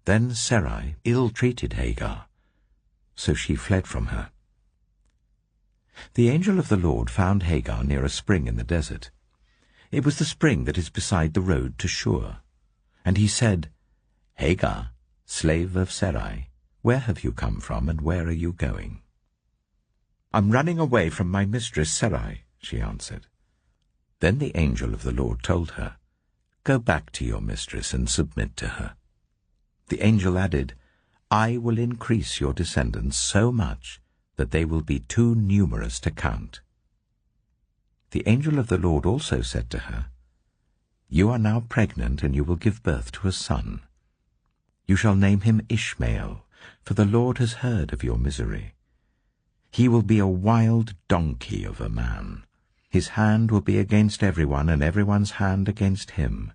Then Sarai ill-treated Hagar, so she fled from her. The angel of the Lord found Hagar near a spring in the desert. It was the spring that is beside the road to Shur. And he said, "Hagar, slave of Sarai, where have you come from, and where are you going?" "I'm running away from my mistress Sarai," she answered. Then the angel of the Lord told her, "Go back to your mistress and submit to her." The angel added, "I will increase your descendants so much that they will be too numerous to count." The angel of the Lord also said to her, "You are now pregnant, and you will give birth to a son. You shall name him Ishmael, for the Lord has heard of your misery. He will be a wild donkey of a man. His hand will be against everyone, and everyone's hand against him,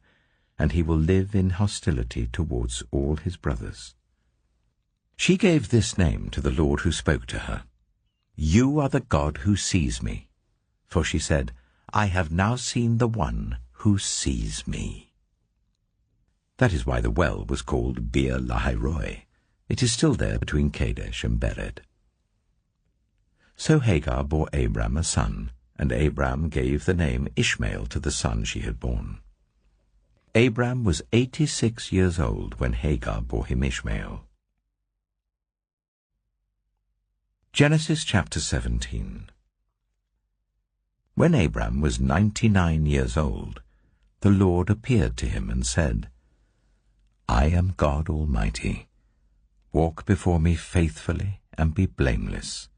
and he will live in hostility towards all his brothers." She gave this name to the Lord who spoke to her, "You are the God who sees me." For she said, "I have now seen the one who sees me." That is why the well was called Bir Lahai-roi. It is still there between Kadesh and Bered. So Hagar bore Abram a son, and Abram gave the name Ishmael to the son she had borne. Abram was 86 years old when Hagar bore him Ishmael. Genesis chapter 17. When Abram was 99 years old, the Lord appeared to him and said, "I am God Almighty. Walk before me faithfully and be blameless.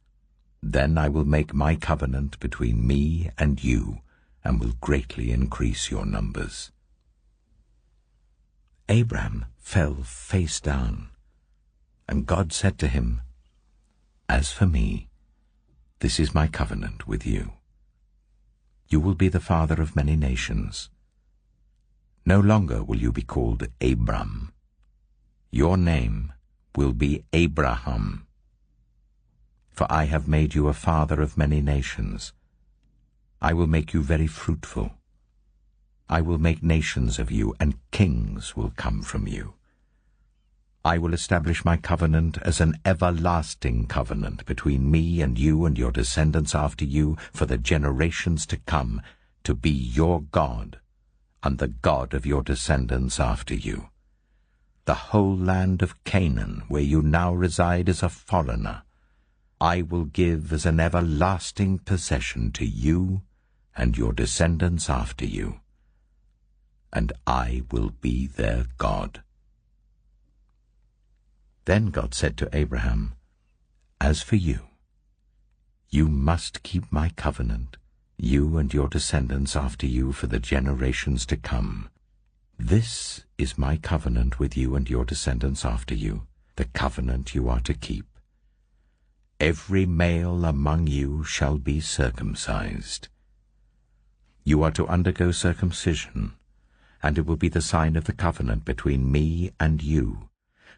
Then I will make my covenant between me and you, and will greatly increase your numbers." Abram fell face down, and God said to him, "As for me, this is my covenant with you. You will be the father of many nations. No longer will you be called Abram. Your name will be Abraham. For I have made you a father of many nations. I will make you very fruitful. I will make nations of you, and kings will come from you. I will establish my covenant as an everlasting covenant between me and you and your descendants after you for the generations to come, to be your God and the God of your descendants after you. The whole land of Canaan, where you now reside as a foreigner, I will give as an everlasting possession to you and your descendants after you, and I will be their God." Then God said to Abraham, "As for you, you must keep my covenant, you and your descendants after you for the generations to come. This is my covenant with you and your descendants after you, the covenant you are to keep. Every male among you shall be circumcised. You are to undergo circumcision, and it will be the sign of the covenant between me and you.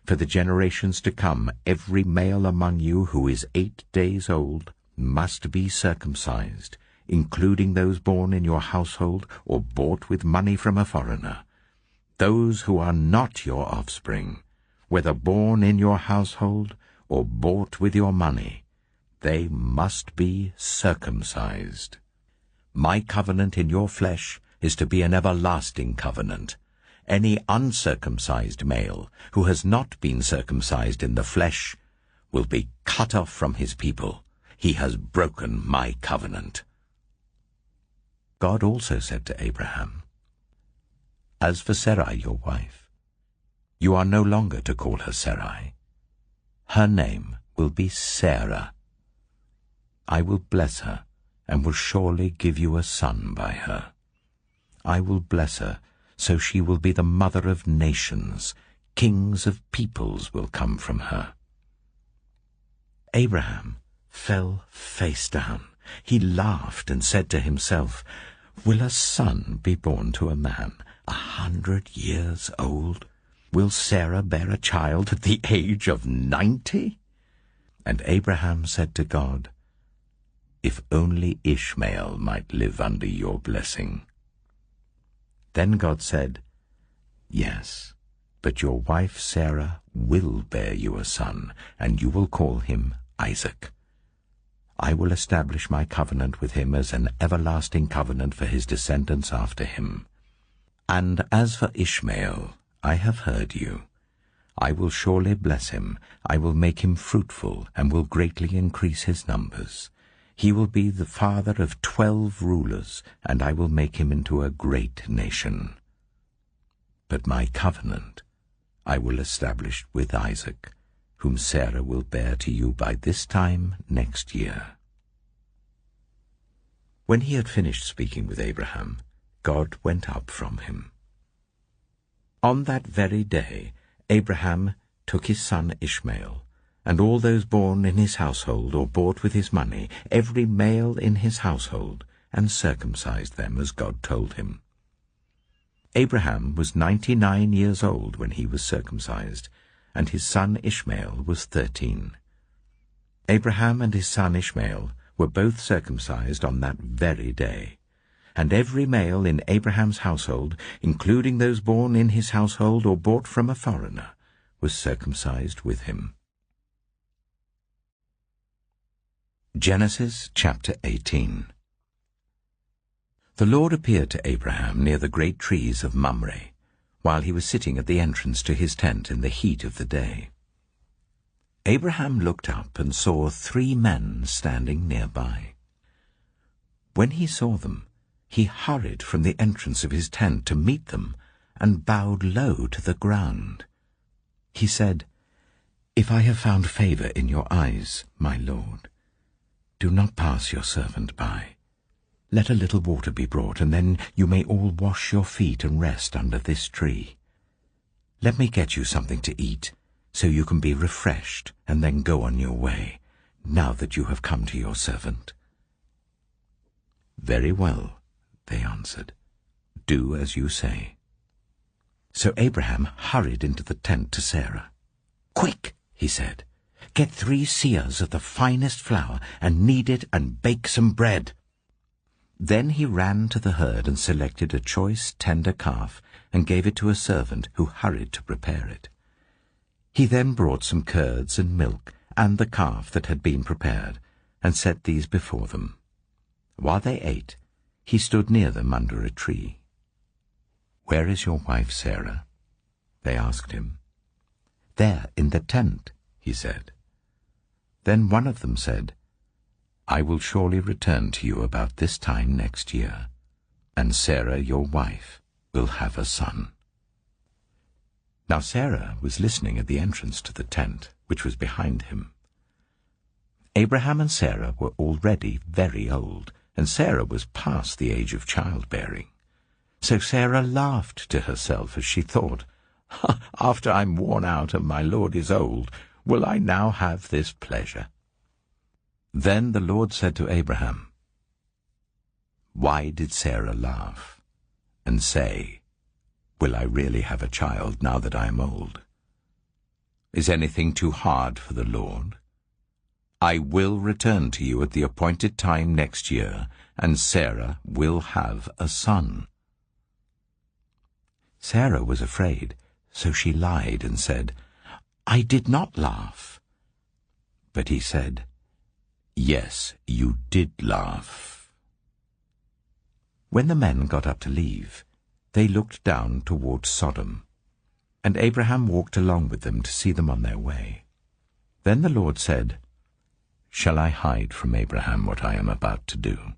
For the generations to come, every male among you who is 8 days old must be circumcised, including those born in your household or bought with money from a foreigner. Those who are not your offspring, whether born in your household or bought with your money, they must be circumcised. My covenant in your flesh is to be an everlasting covenant. Any uncircumcised male who has not been circumcised in the flesh will be cut off from his people. He has broken my covenant." God also said to Abraham, "As for Sarai your wife, you are no longer to call her Sarai. Her name will be Sarah. I will bless her, and will surely give you a son by her. I will bless her, so she will be the mother of nations. Kings of peoples will come from her." Abraham fell face down. He laughed and said to himself, "Will a son be born to a man 100 years old? Will Sarah bear a child at the age of 90? And Abraham said to God, "If only Ishmael might live under your blessing." Then God said, "Yes, but your wife Sarah will bear you a son, and you will call him Isaac. I will establish my covenant with him as an everlasting covenant for his descendants after him. And as for Ishmael, I have heard you. I will surely bless him. I will make him fruitful, and will greatly increase his numbers. He will be the father of 12 rulers, and I will make him into a great nation. But my covenant I will establish with Isaac, whom Sarah will bear to you by this time next year." When he had finished speaking with Abraham, God went up from him. On that very day Abraham took his son Ishmael, and all those born in his household or bought with his money, every male in his household, and circumcised them as God told him. Abraham was 99 years old when he was circumcised, and his son Ishmael was 13. Abraham and his son Ishmael were both circumcised on that very day, and every male in Abraham's household, including those born in his household or bought from a foreigner, was circumcised with him. Genesis chapter 18. The Lord appeared to Abraham near the great trees of Mamre, while he was sitting at the entrance to his tent in the heat of the day. Abraham looked up and saw 3 men standing nearby. When he saw them, he hurried from the entrance of his tent to meet them and bowed low to the ground. He said, "If I have found favor in your eyes, my Lord, do not pass your servant by. Let a little water be brought, and then you may all wash your feet and rest under this tree. Let me get you something to eat, so you can be refreshed and then go on your way, now that you have come to your servant." "Very well," they answered. "Do as you say." So Abraham hurried into the tent to Sarah. "Quick," he said, "get 3 seahs of the finest flour and knead it and bake some bread." Then he ran to the herd and selected a choice, tender calf and gave it to a servant who hurried to prepare it. He then brought some curds and milk and the calf that had been prepared and set these before them. While they ate, he stood near them under a tree. "Where is your wife Sarah?" they asked him. "There in the tent," he said. Then one of them said, "I will surely return to you about this time next year, and Sarah, your wife, will have a son." Now Sarah was listening at the entrance to the tent, which was behind him. Abraham and Sarah were already very old, and Sarah was past the age of childbearing. So Sarah laughed to herself as she thought, "After I'm worn out and my Lord is old, will I now have this pleasure?" Then the Lord said to Abraham, "Why did Sarah laugh and say, 'Will I really have a child now that I am old?' Is anything too hard for the Lord? I will return to you at the appointed time next year, and Sarah will have a son." Sarah was afraid, so she lied and said, "I did not laugh." But he said, "Yes, you did laugh." When the men got up to leave, they looked down towards Sodom, and Abraham walked along with them to see them on their way. Then the Lord said, "Shall I hide from Abraham what I am about to do?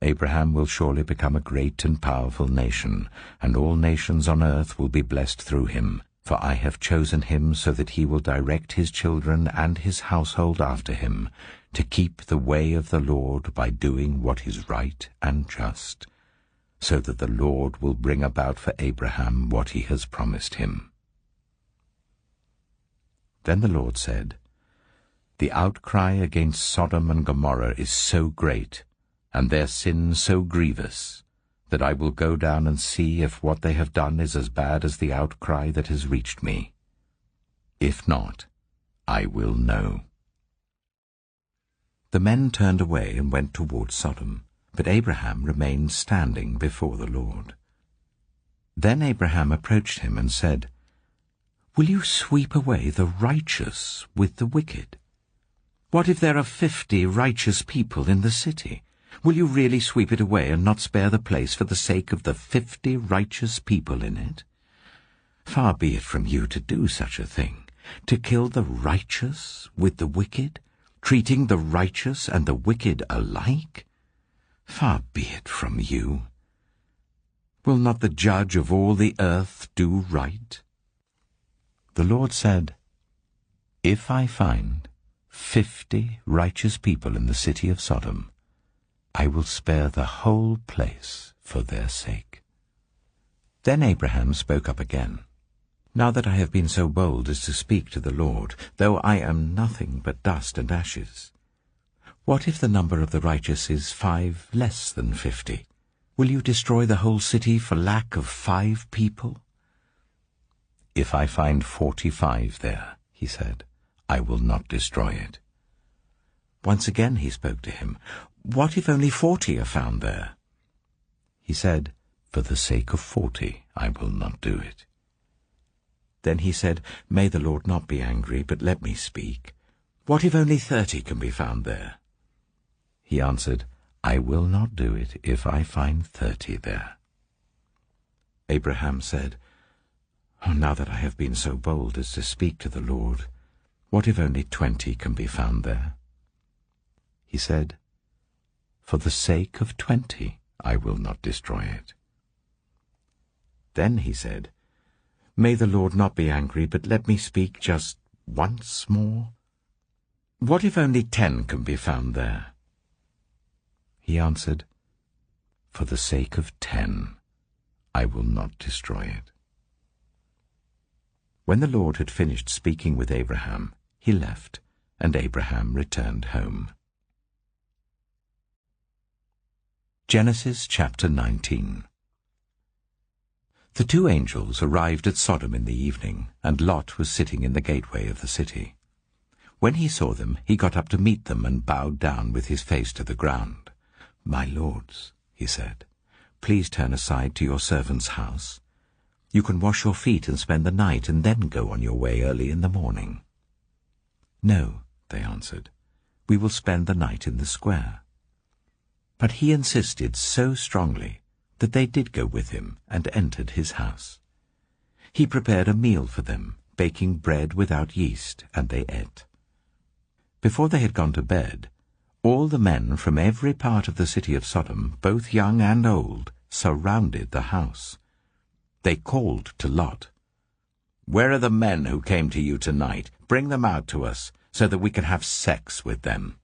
Abraham will surely become a great and powerful nation, and all nations on earth will be blessed through him, for I have chosen him so that he will direct his children and his household after him, to keep the way of the Lord by doing what is right and just, so that the Lord will bring about for Abraham what he has promised him." Then the Lord said, "The outcry against Sodom and Gomorrah is so great, and their sin so grievous, that I will go down and see if what they have done is as bad as the outcry that has reached me. If not, I will know." The men turned away and went toward Sodom, but Abraham remained standing before the Lord. Then Abraham approached him and said, Will you sweep away the righteous with the wicked? What if there are 50 righteous people in the city? Will you really sweep it away and not spare the place for the sake of the 50 righteous people in it? Far be it from you to do such a thing, to kill the righteous with the wicked, treating the righteous and the wicked alike? Far be it from you. Will not the judge of all the earth do right? The Lord said, If I find 50 righteous people in the city of Sodom, I will spare the whole place for their sake. Then Abraham spoke up again. Now that I have been so bold as to speak to the Lord, though I am nothing but dust and ashes, what if the number of the righteous is 5 less than 50? Will you destroy the whole city for lack of 5 people? If I find 45 there, he said, I will not destroy it. Once again he spoke to him. What if only 40 are found there? He said, For the sake of 40, I will not do it. Then he said, May the Lord not be angry, but let me speak. What if only 30 can be found there? He answered, I will not do it if I find 30 there. Abraham said, Now that I have been so bold as to speak to the Lord, what if only 20 can be found there? He said, For the sake of 20, I will not destroy it. Then he said, May the Lord not be angry, but let me speak just once more. What if only 10 can be found there? He answered, For the sake of 10, I will not destroy it. When the Lord had finished speaking with Abraham, he left, and Abraham returned home. Genesis chapter 19. The 2 angels arrived at Sodom in the evening, and Lot was sitting in the gateway of the city. When he saw them, he got up to meet them and bowed down with his face to the ground. My lords, he said, please turn aside to your servant's house. You can wash your feet and spend the night and then go on your way early in the morning. No, they answered, we will spend the night in the square. But he insisted so strongly that they did go with him and entered his house. He prepared a meal for them, baking bread without yeast, and they ate. Before they had gone to bed, all the men from every part of the city of Sodom, both young and old, surrounded the house. They called to Lot, Where are the men who came to you tonight? Bring them out to us, so that we can have sex with them.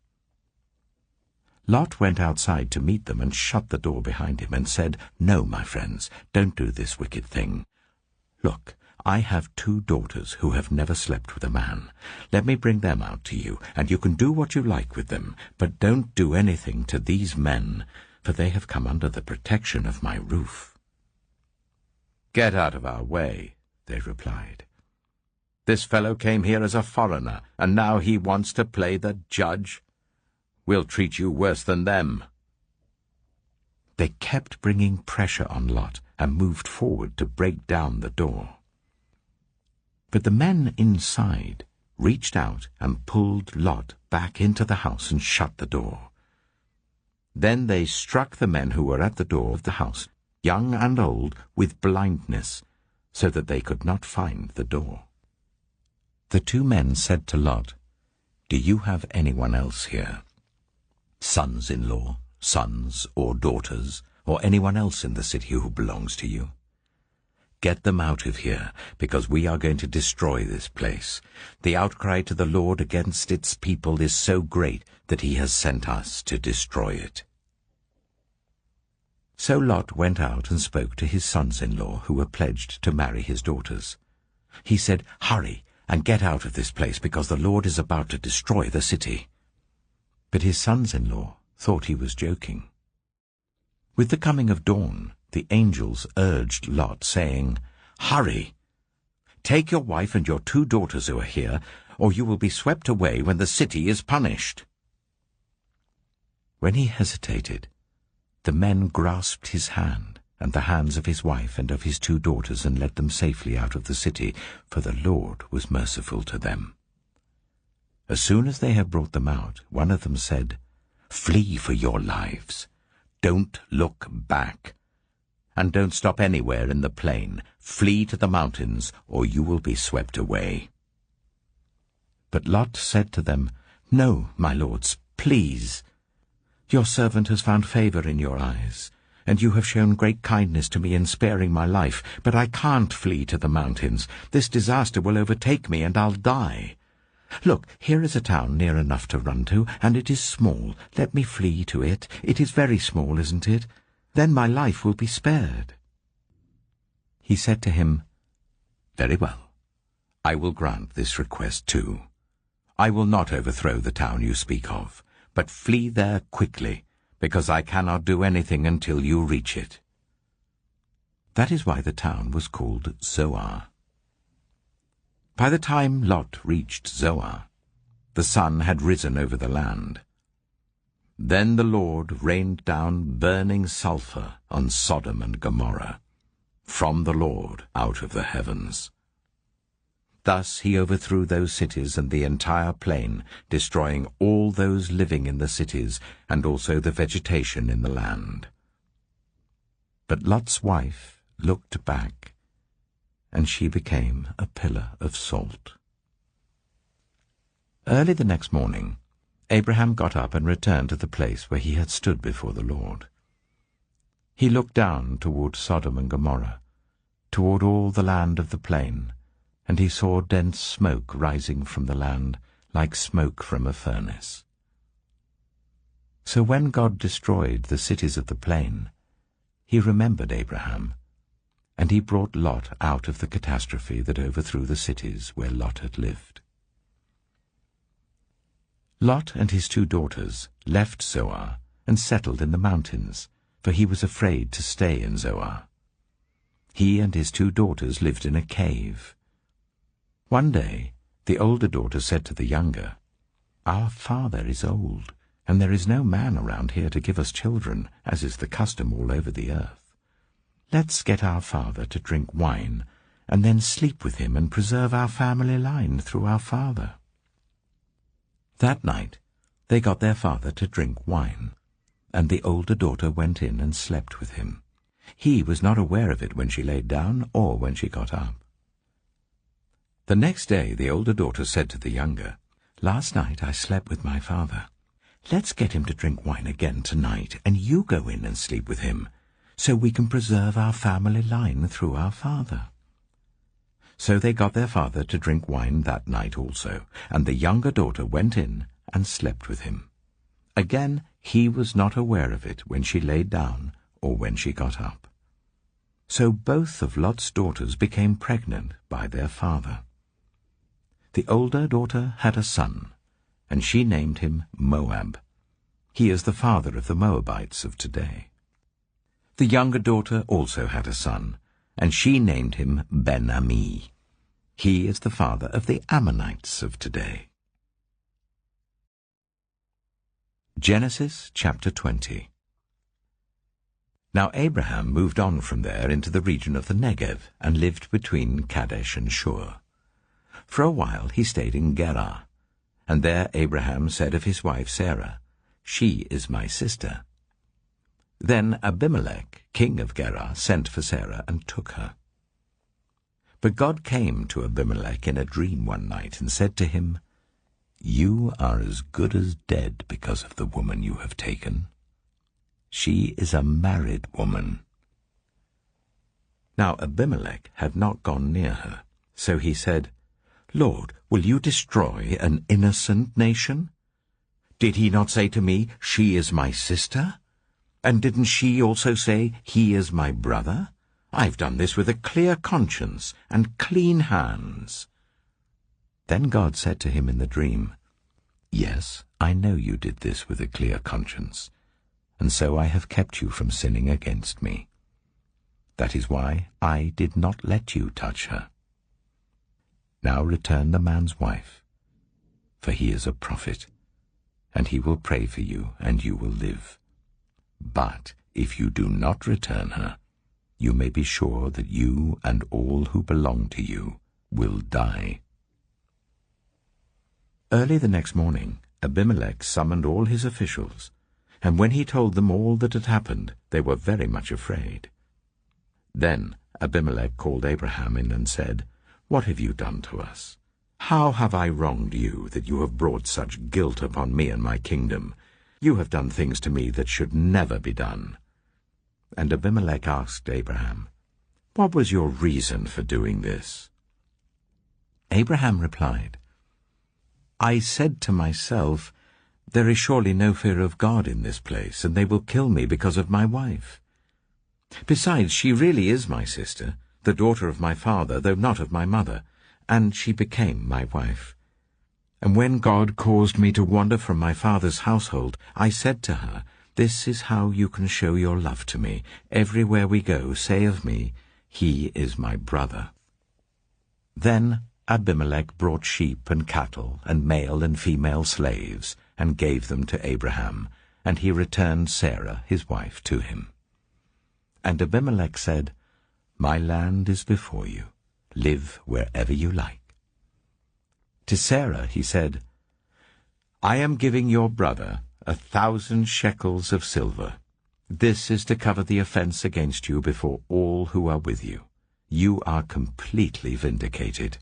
Lot went outside to meet them and shut the door behind him and said, No, my friends, don't do this wicked thing. Look, I have 2 daughters who have never slept with a man. Let me bring them out to you, and you can do what you like with them, but don't do anything to these men, for they have come under the protection of my roof. Get out of our way, they replied. This fellow came here as a foreigner, and now he wants to play the judge. We'll treat you worse than them. They kept bringing pressure on Lot and moved forward to break down the door. But the men inside reached out and pulled Lot back into the house and shut the door. Then they struck the men who were at the door of the house, young and old, with blindness, so that they could not find the door. The 2 men said to Lot, Do you have anyone else here? Sons-in-law, sons or daughters, or anyone else in the city who belongs to you? Get them out of here, because we are going to destroy this place. The outcry to the Lord against its people is so great that he has sent us to destroy it. So Lot went out and spoke to his sons-in-law who were pledged to marry his daughters. He said, Hurry and get out of this place, because the Lord is about to destroy the city. But his sons-in-law thought he was joking. With the coming of dawn, the angels urged Lot, saying, Hurry! Take your wife and your 2 daughters who are here, or you will be swept away when the city is punished. When he hesitated, the men grasped his hand and the hands of his wife and of his 2 daughters, and led them safely out of the city, for the Lord was merciful to them. As soon as they had brought them out, one of them said, "Flee for your lives. Don't look back. And don't stop anywhere in the plain. Flee to the mountains, or you will be swept away." But Lot said to them, "No, my lords, please. Your servant has found favor in your eyes, and you have shown great kindness to me in sparing my life, but I can't flee to the mountains. This disaster will overtake me, and I'll die. Look, here is a town near enough to run to, and it is small. Let me flee to it. It is very small, isn't it? Then my life will be spared." He said to him, "Very well. I will grant this request too. I will not overthrow the town you speak of, but flee there quickly, because I cannot do anything until you reach it." That is why the town was called Zoar. By the time Lot reached Zoar, the sun had risen over the land. Then the Lord rained down burning sulphur on Sodom and Gomorrah, from the Lord out of the heavens. Thus he overthrew those cities and the entire plain, destroying all those living in the cities and also the vegetation in the land. But Lot's wife looked back, and she became a pillar of salt. Early the next morning, Abraham got up and returned to the place where he had stood before the Lord. He looked down toward Sodom and Gomorrah, toward all the land of the plain, and he saw dense smoke rising from the land, like smoke from a furnace. So when God destroyed the cities of the plain, he remembered Abraham, and he brought Lot out of the catastrophe that overthrew the cities where Lot had lived. Lot and his 2 daughters left Zoar and settled in the mountains, for he was afraid to stay in Zoar. He and his 2 daughters lived in a cave. One day the older daughter said to the younger, "Our father is old, and there is no man around here to give us children, as is the custom all over the earth. Let's get our father to drink wine, and then sleep with him and preserve our family line through our father." That night they got their father to drink wine, and the older daughter went in and slept with him. He was not aware of it when she laid down or when she got up. The next day the older daughter said to the younger, "Last night I slept with my father. Let's get him to drink wine again tonight, and you go in and sleep with him, so we can preserve our family line through our father." So they got their father to drink wine that night also, and the younger daughter went in and slept with him. Again he was not aware of it when she laid down or when she got up. So both of Lot's daughters became pregnant by their father. The older daughter had a son, and she named him Moab. He is the father of the Moabites of today. The younger daughter also had a son, and she named him Ben-Ami. He is the father of the Ammonites of today. Genesis chapter 20. Now Abraham moved on from there into the region of the Negev, and lived between Kadesh and Shur. For a while he stayed in Gerar, and there Abraham said of his wife Sarah, "She is my sister." Then Abimelech, king of Gerar, sent for Sarah and took her. But God came to Abimelech in a dream one night and said to him, "You are as good as dead because of the woman you have taken. She is a married woman." Now Abimelech had not gone near her, so he said, "Lord, will you destroy an innocent nation? Did he not say to me, 'She is my sister'? And didn't she also say, 'He is my brother'? I've done this with a clear conscience and clean hands." Then God said to him in the dream, "Yes, I know you did this with a clear conscience, and so I have kept you from sinning against me. That is why I did not let you touch her. Now return the man's wife, for he is a prophet, and he will pray for you, and you will live. But if you do not return her, you may be sure that you and all who belong to you will die." Early the next morning, Abimelech summoned all his officials, and when he told them all that had happened, they were very much afraid. Then Abimelech called Abraham in and said, "What have you done to us? How have I wronged you that you have brought such guilt upon me and my kingdom? You have done things to me that should never be done." And Abimelech asked Abraham, "What was your reason for doing this?" Abraham replied, "I said to myself, 'There is surely no fear of God in this place, and they will kill me because of my wife. Besides, she really is my sister, the daughter of my father, though not of my mother, and she became my wife. And when God caused me to wander from my father's household, I said to her, "This is how you can show your love to me. Everywhere we go, say of me, 'He is my brother.'" Then Abimelech brought sheep and cattle and male and female slaves, and gave them to Abraham, and he returned Sarah his wife to him. And Abimelech said, "My land is before you. Live wherever you like." To Sarah he said, "I am giving your brother 1,000 shekels of silver. This is to cover the offense against you before all who are with you. You are completely vindicated."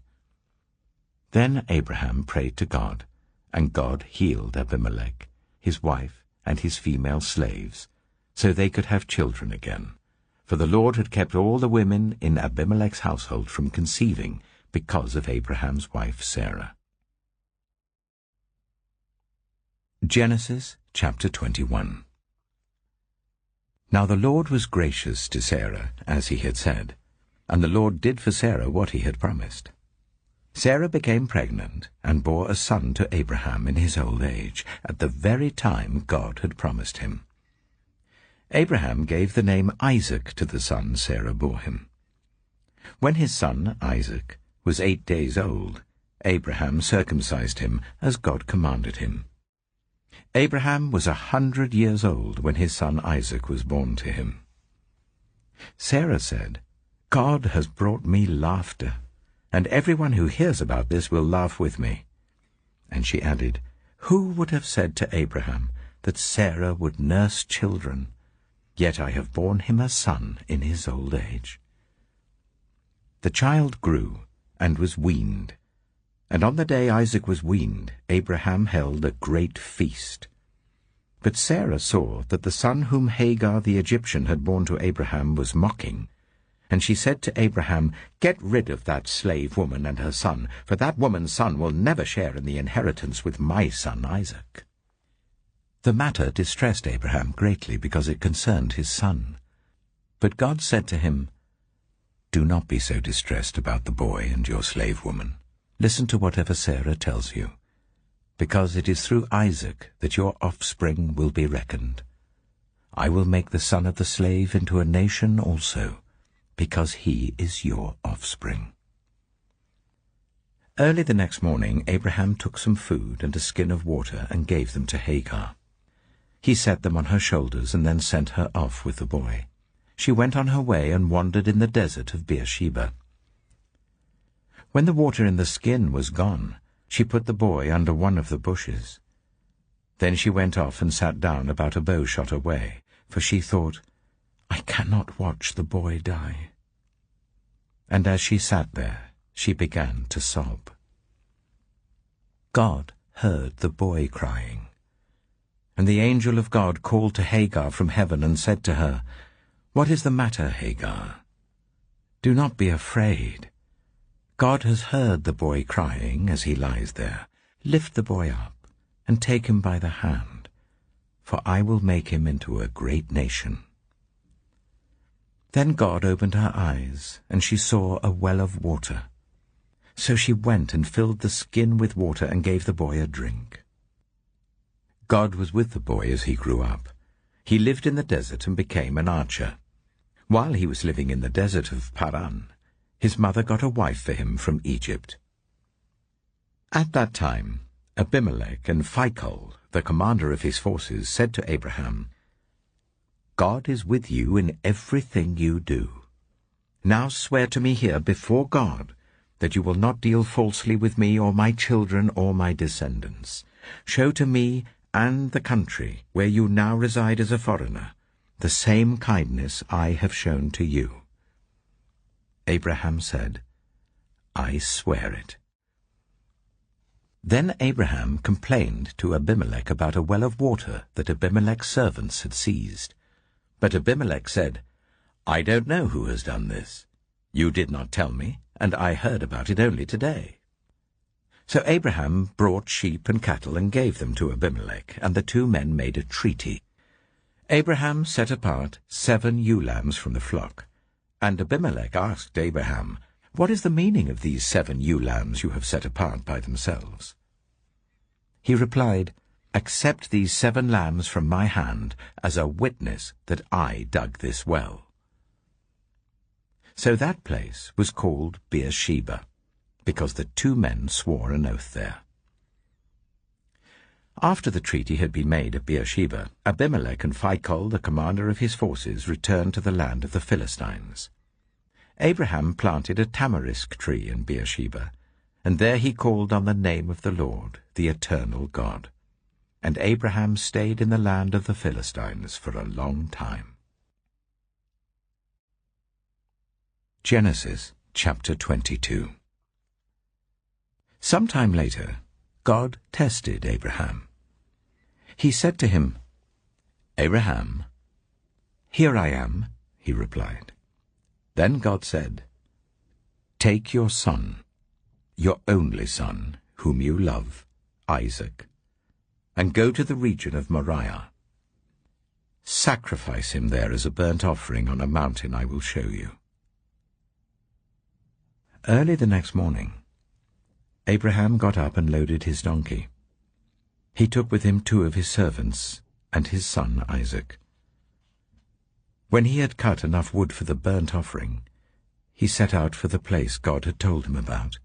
Then Abraham prayed to God, and God healed Abimelech, his wife, and his female slaves, so they could have children again. For the Lord had kept all the women in Abimelech's household from conceiving because of Abraham's wife Sarah. Genesis chapter 21. Now the Lord was gracious to Sarah, as he had said, and the Lord did for Sarah what he had promised. Sarah became pregnant and bore a son to Abraham in his old age, at the very time God had promised him. Abraham gave the name Isaac to the son Sarah bore him. When his son Isaac was 8 days old, Abraham circumcised him as God commanded him. Abraham was 100 years old when his son Isaac was born to him. Sarah said, "God has brought me laughter, and everyone who hears about this will laugh with me." And she added, "Who would have said to Abraham that Sarah would nurse children? Yet I have borne him a son in his old age." The child grew and was weaned, and on the day Isaac was weaned, Abraham held a great feast. But Sarah saw that the son whom Hagar the Egyptian had borne to Abraham was mocking, and she said to Abraham, "Get rid of that slave woman and her son, for that woman's son will never share in the inheritance with my son Isaac." The matter distressed Abraham greatly because it concerned his son. But God said to him, "Do not be so distressed about the boy and your slave woman. Listen to whatever Sarah tells you, because it is through Isaac that your offspring will be reckoned. I will make the son of the slave into a nation also, because he is your offspring." Early the next morning Abraham took some food and a skin of water and gave them to Hagar. He set them on her shoulders and then sent her off with the boy. She went on her way and wandered in the desert of Beersheba. When the water in the skin was gone, she put the boy under one of the bushes. Then she went off and sat down about a bow shot away, for she thought, "I cannot watch the boy die." And as she sat there, she began to sob. God heard the boy crying. And the angel of God called to Hagar from heaven and said to her, "What is the matter, Hagar? Do not be afraid. God has heard the boy crying as he lies there. Lift the boy up and take him by the hand, for I will make him into a great nation." Then God opened her eyes, and she saw a well of water. So she went and filled the skin with water and gave the boy a drink. God was with the boy as he grew up. He lived in the desert and became an archer. While he was living in the desert of Paran, his mother got a wife for him from Egypt. At that time, Abimelech and Phicol, the commander of his forces, said to Abraham, "God is with you in everything you do. Now swear to me here before God that you will not deal falsely with me or my children or my descendants. Show to me and the country where you now reside as a foreigner the same kindness I have shown to you." Abraham said, "I swear it." Then Abraham complained to Abimelech about a well of water that Abimelech's servants had seized. But Abimelech said, "I don't know who has done this. You did not tell me, and I heard about it only today." So Abraham brought sheep and cattle and gave them to Abimelech, and the two men made a treaty. Abraham set apart 7 ewe lambs from the flock, and Abimelech asked Abraham, "What is the meaning of these 7 ewe lambs you have set apart by themselves?" He replied, "Accept these 7 lambs from my hand as a witness that I dug this well." So that place was called Beersheba, because the 2 men swore an oath there. After the treaty had been made at Beersheba, Abimelech and Phicol, the commander of his forces, returned to the land of the Philistines. Abraham planted a tamarisk tree in Beersheba, and there he called on the name of the Lord, the eternal God. And Abraham stayed in the land of the Philistines for a long time. Genesis chapter 22. Sometime later, God tested Abraham. He said to him, "Abraham." "Here I am," he replied. Then God said, "Take your son, your only son, whom you love, Isaac, and go to the region of Moriah. Sacrifice him there as a burnt offering on a mountain I will show you." Early the next morning, Abraham got up and loaded his donkey. He took with him 2 of his servants and his son Isaac. When he had cut enough wood for the burnt offering, he set out for the place God had told him about.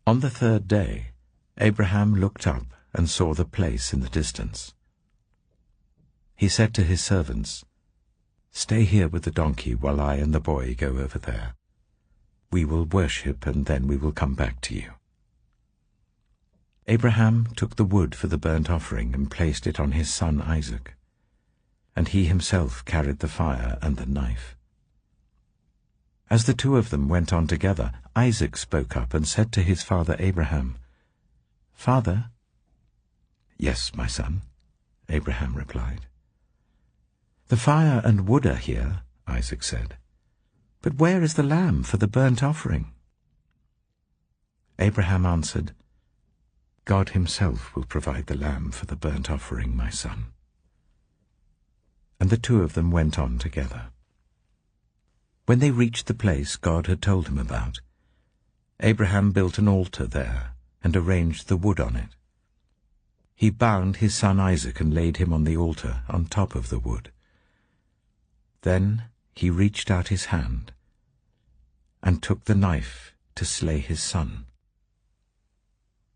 On the 3rd day, Abraham looked up and saw the place in the distance. He said to his servants, "Stay here with the donkey while I and the boy go over there. We will worship, and then we will come back to you." Abraham took the wood for the burnt offering and placed it on his son Isaac, and he himself carried the fire and the knife. As the 2 of them went on together, Isaac spoke up and said to his father Abraham, "Father?" "Yes, my son," Abraham replied. "The fire and wood are here," Isaac said. "But where is the lamb for the burnt offering?" Abraham answered, "God himself will provide the lamb for the burnt offering, my son." And the 2 of them went on together. When they reached the place God had told him about, Abraham built an altar there and arranged the wood on it. He bound his son Isaac and laid him on the altar on top of the wood. Then he reached out his hand and took the knife to slay his son.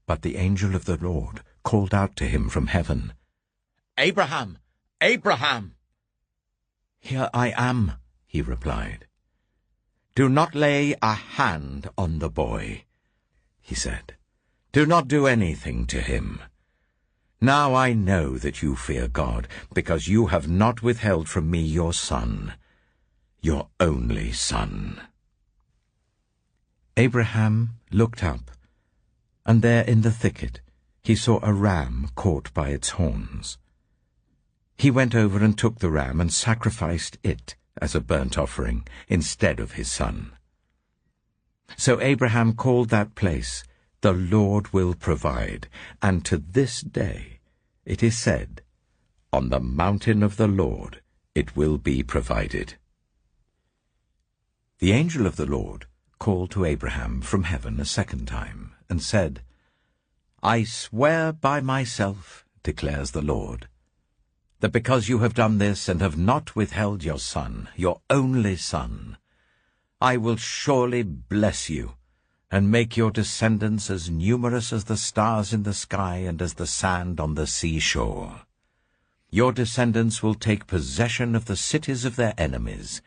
But the angel of the Lord called out to him from heaven, "Abraham! Abraham!" "Here I am," he replied. "Do not lay a hand on the boy," he said. "Do not do anything to him. Now I know that you fear God, because you have not withheld from me your son, your only son." Abraham looked up, and there in the thicket he saw a ram caught by its horns. He went over and took the ram and sacrificed it as a burnt offering instead of his son. So Abraham called that place, "The Lord will provide," and to this day it is said, "On the mountain of the Lord it will be provided." The angel of the Lord called to Abraham from heaven a second time, and said, "I swear by myself, declares the Lord, that because you have done this and have not withheld your son, your only son, I will surely bless you, and make your descendants as numerous as the stars in the sky and as the sand on the seashore. Your descendants will take possession of the cities of their enemies,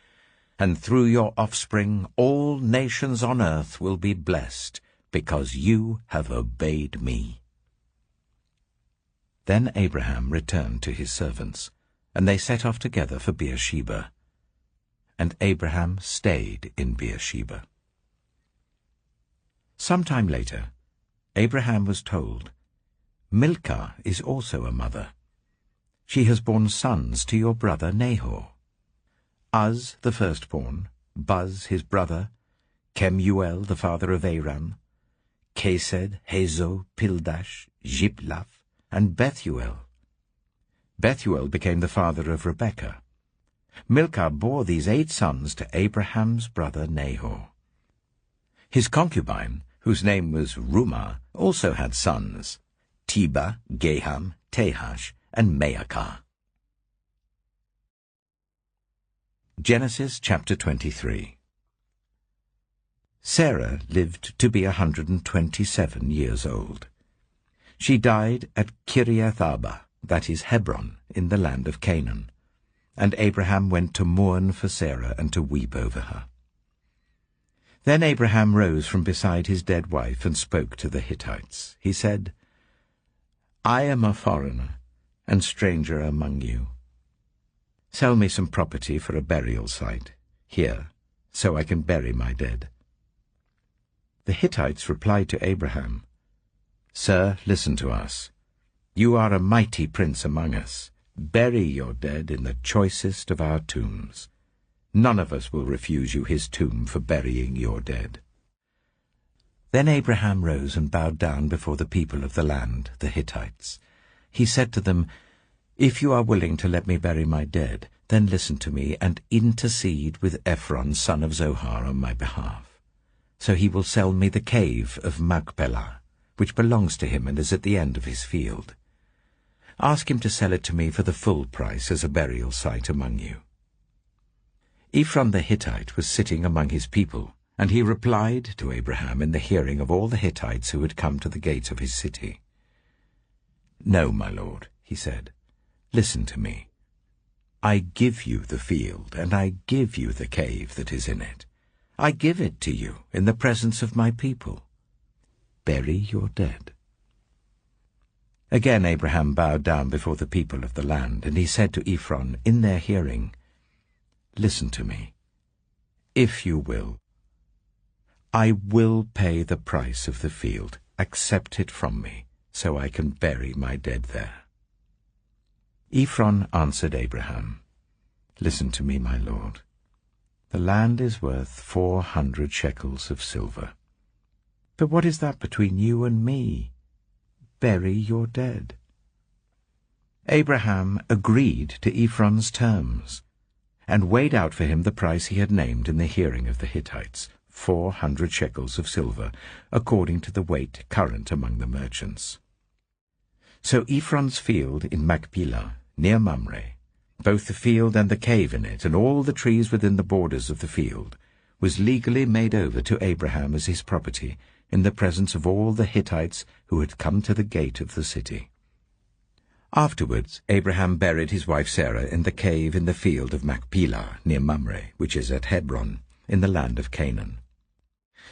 and through your offspring all nations on earth will be blessed, because you have obeyed me." Then Abraham returned to his servants, and they set off together for Beersheba. And Abraham stayed in Beersheba. Some time later, Abraham was told, "Milcah is also a mother. She has borne sons to your brother Nahor. Uz the firstborn, Buz his brother, Kemuel the father of Aram, Kesed, Hazo, Pildash, Jiplaph, and Bethuel. Bethuel became the father of Rebekah. Milcah bore these 8 sons to Abraham's brother Nahor. His concubine, whose name was Rumah, also had sons, Teba, Gaham, Tahash, and Maacah." Genesis chapter 23. Sarah lived to be 127 years old. She died at Kiriath-arba, that is Hebron, in the land of Canaan. And Abraham went to mourn for Sarah and to weep over her. Then Abraham rose from beside his dead wife and spoke to the Hittites. He said, "I am a foreigner and stranger among you. Sell me some property for a burial site here, so I can bury my dead." The Hittites replied to Abraham, "Sir, listen to us. You are a mighty prince among us. Bury your dead in the choicest of our tombs. None of us will refuse you his tomb for burying your dead." Then Abraham rose and bowed down before the people of the land, the Hittites. He said to them, "If you are willing to let me bury my dead, then listen to me and intercede with Ephron, son of Zohar, on my behalf. So he will sell me the cave of Machpelah, which belongs to him and is at the end of his field. Ask him to sell it to me for the full price as a burial site among you." Ephron the Hittite was sitting among his people, and he replied to Abraham in the hearing of all the Hittites who had come to the gate of his city. "No, my lord," he said, "listen to me. I give you the field, and I give you the cave that is in it. I give it to you in the presence of my people. Bury your dead." Again Abraham bowed down before the people of the land, and he said to Ephron in their hearing, "Listen to me. If you will, I will pay the price of the field. Accept it from me, so I can bury my dead there." Ephron answered Abraham, "Listen to me, my lord. The land is worth 400 shekels of silver. But what is that between you and me? Bury your dead." Abraham agreed to Ephron's terms, and weighed out for him the price he had named in the hearing of the Hittites, 400 shekels of silver, according to the weight current among the merchants. So Ephron's field in Machpelah, near Mamre, both the field and the cave in it, and all the trees within the borders of the field, was legally made over to Abraham as his property, in the presence of all the Hittites who had come to the gate of the city. Afterwards Abraham buried his wife Sarah in the cave in the field of Machpelah, near Mamre, which is at Hebron, in the land of Canaan.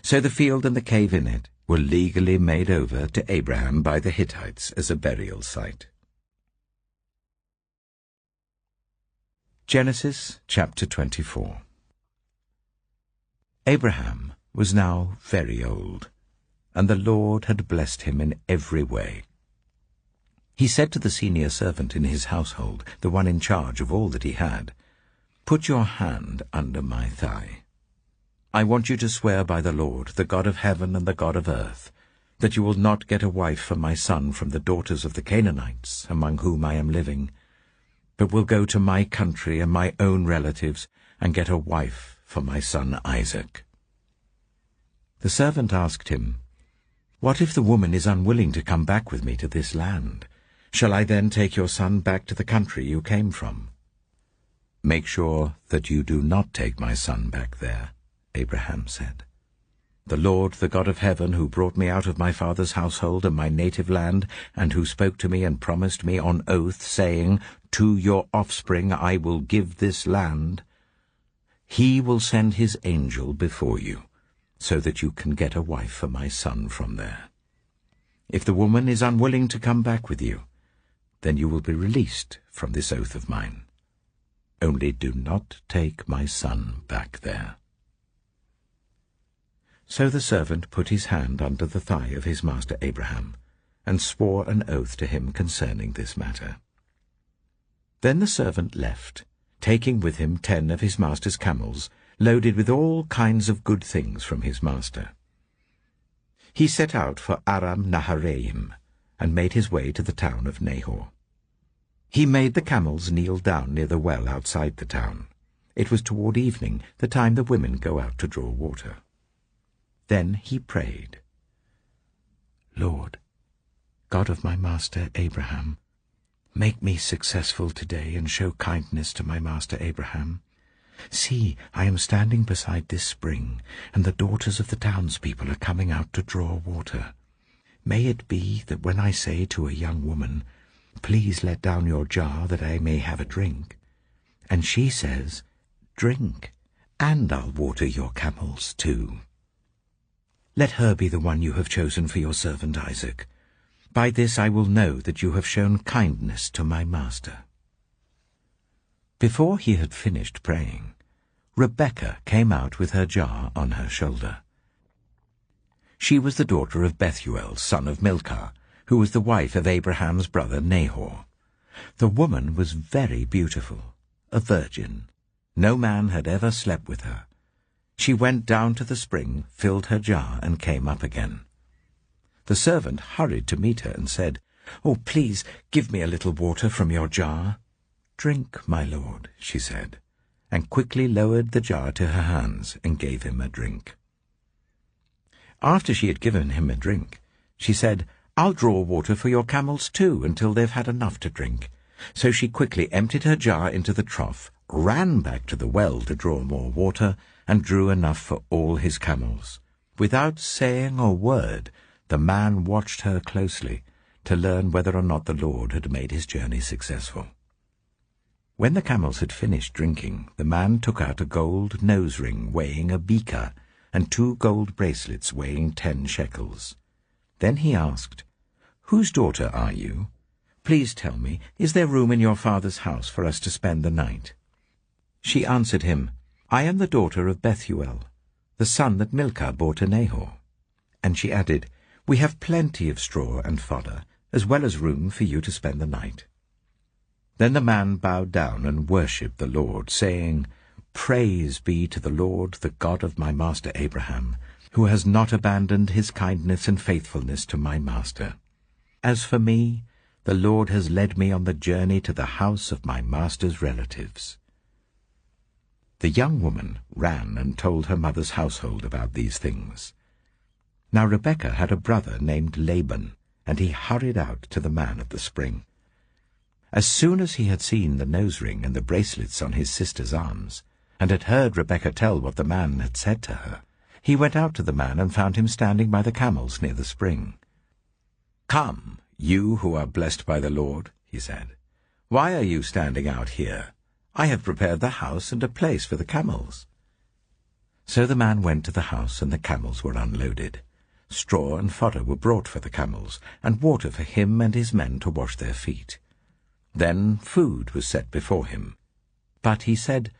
So the field and the cave in it were legally made over to Abraham by the Hittites as a burial site. Genesis chapter 24. Abraham was now very old, and the Lord had blessed him in every way. He said to the senior servant in his household, the one in charge of all that he had, "Put your hand under my thigh. I want you to swear by the Lord, the God of heaven and the God of earth, that you will not get a wife for my son from the daughters of the Canaanites, among whom I am living, but will go to my country and my own relatives and get a wife for my son Isaac." The servant asked him, "What if the woman is unwilling to come back with me to this land? Shall I then take your son back to the country you came from?" "Make sure that you do not take my son back there," Abraham said. "The Lord, the God of heaven, who brought me out of my father's household and my native land, and who spoke to me and promised me on oath, saying, 'To your offspring I will give this land,' He will send his angel before you, so that you can get a wife for my son from there. If the woman is unwilling to come back with you, then you will be released from this oath of mine. Only do not take my son back there." So the servant put his hand under the thigh of his master Abraham, and swore an oath to him concerning this matter. Then the servant left, taking with him 10 of his master's camels, loaded with all kinds of good things from his master. He set out for Aram-Naharaim, and made his way to the town of Nahor. He made the camels kneel down near the well outside the town. It was toward evening, the time the women go out to draw water. Then he prayed, "Lord, God of my master Abraham, make me successful today and show kindness to my master Abraham. See, I am standing beside this spring, and the daughters of the townspeople are coming out to draw water. May it be that when I say to a young woman, 'Please let down your jar that I may have a drink,' and she says, 'Drink, and I'll water your camels too.' Let her be the one you have chosen for your servant Isaac. By this I will know that you have shown kindness to my master." Before he had finished praying, Rebekah came out with her jar on her shoulder. She was the daughter of Bethuel, son of Milcah, who was the wife of Abraham's brother Nahor. The woman was very beautiful, a virgin. No man had ever slept with her. She went down to the spring, filled her jar, and came up again. The servant hurried to meet her and said, "Oh, please give me a little water from your jar." "Drink, my lord," she said, and quickly lowered the jar to her hands and gave him a drink. After she had given him a drink, she said, "I'll draw water for your camels too until they've had enough to drink." So she quickly emptied her jar into the trough, ran back to the well to draw more water, and drew enough for all his camels. Without saying a word, the man watched her closely to learn whether or not the Lord had made his journey successful. When the camels had finished drinking, the man took out a gold nose ring weighing a beaker and 2 gold bracelets weighing 10 shekels. Then he asked, "Whose daughter are you? Please tell me, is there room in your father's house for us to spend the night?" She answered him, "I am the daughter of Bethuel, the son that Milcah bore to Nahor." And she added, "We have plenty of straw and fodder, as well as room for you to spend the night." Then the man bowed down and worshipped the Lord, saying, "Praise be to the Lord, the God of my master Abraham, who has not abandoned his kindness and faithfulness to my master. As for me, the Lord has led me on the journey to the house of my master's relatives." The young woman ran and told her mother's household about these things. Now Rebekah had a brother named Laban, and he hurried out to the man at the spring. As soon as he had seen the nose ring and the bracelets on his sister's arms, and had heard Rebekah tell what the man had said to her, he went out to the man and found him standing by the camels near the spring. "Come, you who are blessed by the Lord," he said. "Why are you standing out here? I have prepared the house and a place for the camels." So the man went to the house, and the camels were unloaded. Straw and fodder were brought for the camels, and water for him and his men to wash their feet. Then food was set before him. But he said,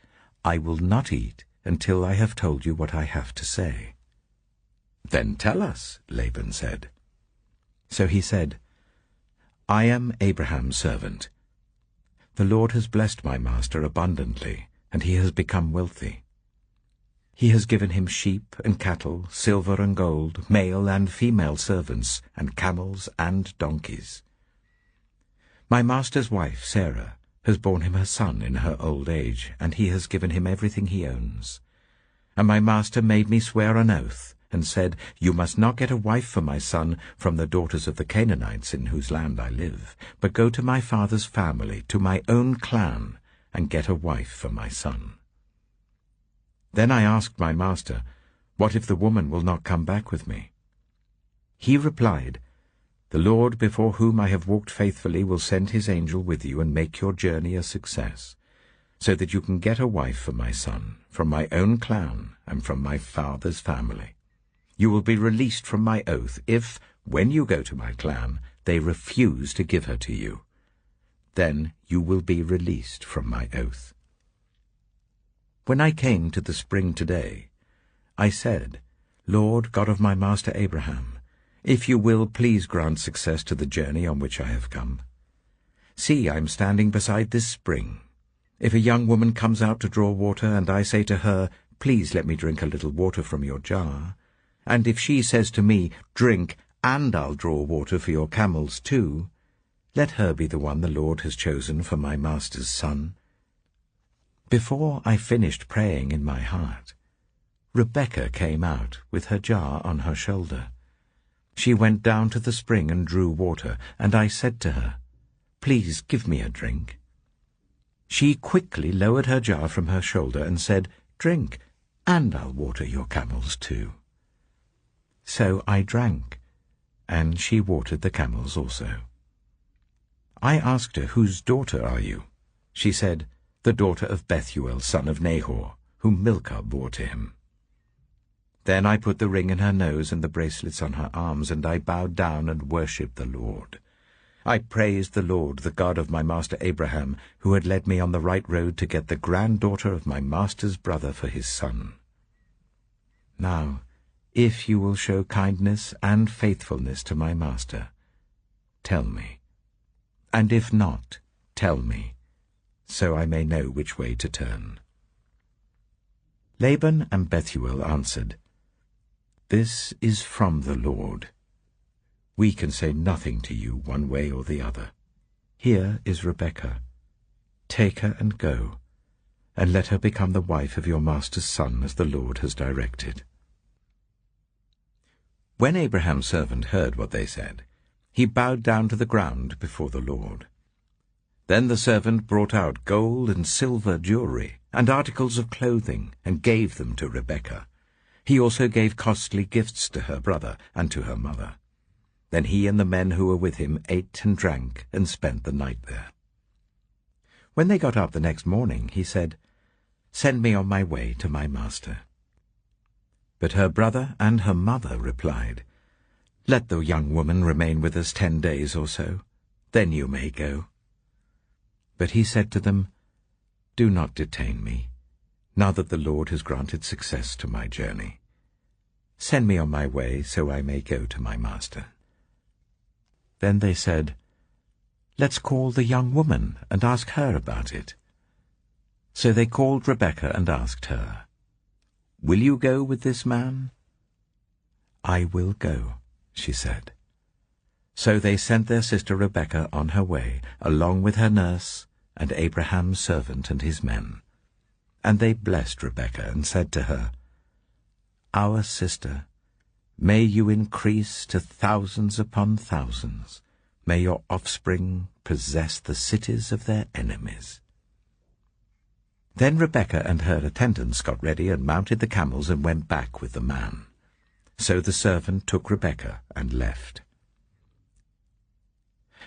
"I will not eat until I have told you what I have to say." "Then tell us," Laban said. So he said, "I am Abraham's servant. The Lord has blessed my master abundantly, and he has become wealthy. He has given him sheep and cattle, silver and gold, male and female servants, and camels and donkeys. My master's wife, Sarah, has borne him a son in her old age, and he has given him everything he owns. And my master made me swear an oath, and said, 'You must not get a wife for my son from the daughters of the Canaanites in whose land I live, but go to my father's family, to my own clan, and get a wife for my son.' Then I asked my master, 'What if the woman will not come back with me?' He replied, 'The Lord before whom I have walked faithfully will send his angel with you and make your journey a success. so that you can get a wife for my son, from my own clan and from my father's family. You will be released from my oath if, when you go to my clan, they refuse to give her to you. Then you will be released from my oath. When I came to the spring today, I said, Lord God of my master Abraham, if you will, please grant success to the journey on which I have come. See, I am standing beside this spring. If a young woman comes out to draw water, and I say to her, please let me drink a little water from your jar, and if she says to me, drink, and I'll draw water for your camels too, let her be the one the Lord has chosen for my master's son. Before I finished praying in my heart, Rebekah came out with her jar on her shoulder. She went down to the spring and drew water, and I said to her, please give me a drink. She quickly lowered her jar from her shoulder and said, drink, and I'll water your camels too. So I drank, and she watered the camels also. I asked her, whose daughter are you? She said, the daughter of Bethuel, son of Nahor, whom Milcah bore to him. Then I put the ring in her nose and the bracelets on her arms, and I bowed down and worshipped the Lord. I praised the Lord, the God of my master Abraham, who had led me on the right road to get the granddaughter of my master's brother for his son. Now, if you will show kindness and faithfulness to my master, tell me. And if not, tell me, so I may know which way to turn. Laban and Bethuel answered, this is from the Lord. We can say nothing to you one way or the other. Here is Rebekah. Take her and go, and let her become the wife of your master's son, as the Lord has directed. When Abraham's servant heard what they said, he bowed down to the ground before the Lord. Then the servant brought out gold and silver jewelry and articles of clothing and gave them to Rebekah. He also gave costly gifts to her brother and to her mother. Then he and the men who were with him ate and drank and spent the night there. When they got up the next morning, he said, send me on my way to my master. But her brother and her mother replied, let the young woman remain with us 10 days or so, then you may go. But he said to them, do not detain me, now that the Lord has granted success to my journey. Send me on my way so I may go to my master. Then they said, let's call the young woman and ask her about it. So they called Rebekah and asked her, will you go with this man? I will go, she said. So they sent their sister Rebekah on her way, along with her nurse and Abraham's servant and his men. And they blessed Rebekah and said to her, our sister, may you increase to thousands upon thousands. May your offspring possess the cities of their enemies. Then Rebekah and her attendants got ready and mounted the camels and went back with the man. So the servant took Rebekah and left.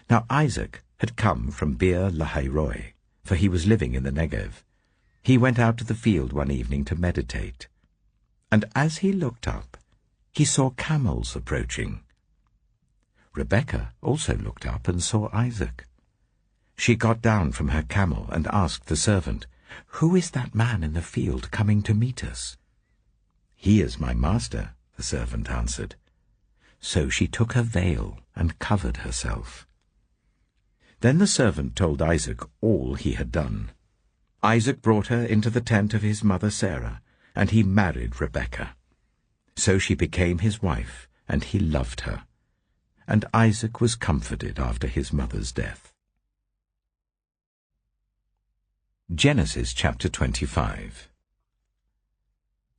Now Isaac had come from Beer Lahairoi, for he was living in the Negev. He went out to the field one evening to meditate. And as he looked up, he saw camels approaching. Rebekah also looked up and saw Isaac. She got down from her camel and asked the servant, who is that man in the field coming to meet us? He is my master, the servant answered. So she took her veil and covered herself. Then the servant told Isaac all he had done. Isaac brought her into the tent of his mother Sarah, and he married Rebekah. So she became his wife, and he loved her. And Isaac was comforted after his mother's death. Genesis chapter 25.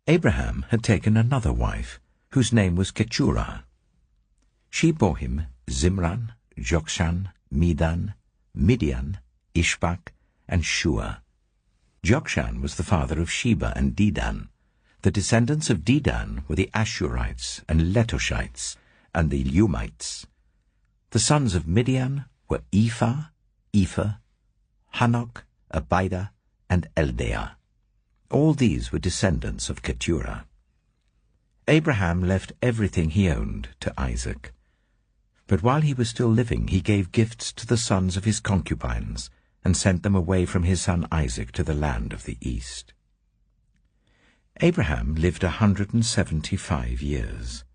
Abraham had taken another wife, whose name was Keturah. She bore him Zimran, Jokshan, Medan, Midian, Ishbak, and Shua. Jokshan was the father of Sheba and Dedan. The descendants of Dedan were the Ashurites and Letoshites and the Lumites. The sons of Midian were Ephah, Hanok, Abida, and Eldaah. All these were descendants of Keturah. Abraham left everything he owned to Isaac. But while he was still living, he gave gifts to the sons of his concubines and sent them away from his son Isaac to the land of the east. Abraham lived 175 years.